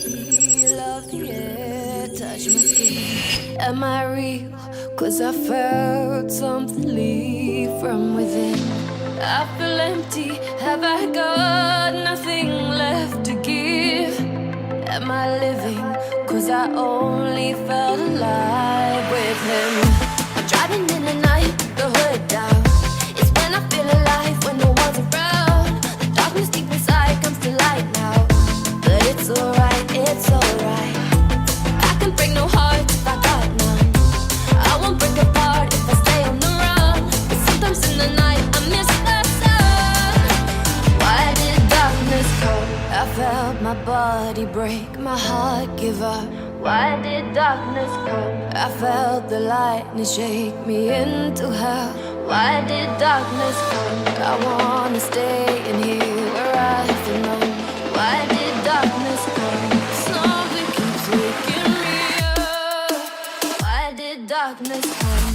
Feel of the air touch my skin. Am I real? 'Cause I felt something leave from within. I feel empty. Have I got nothing left to give? Am I living? 'Cause I only felt alive with him. I'm driving in the night, the hood down. It's when I feel alive, when no one's around. The darkness deep inside comes to light now. But it's alright, it's alright. I can break no heart if I got none. I won't break apart if I stay on the run. But sometimes in the night I miss the sun. Why did darkness come? I felt my body break, my heart give up. Why did darkness come? I felt the lightning shake me into hell. Why did darkness come? I wanna stay in here where I belong. Why did darkness come? Something keeps waking me up. Why did darkness come?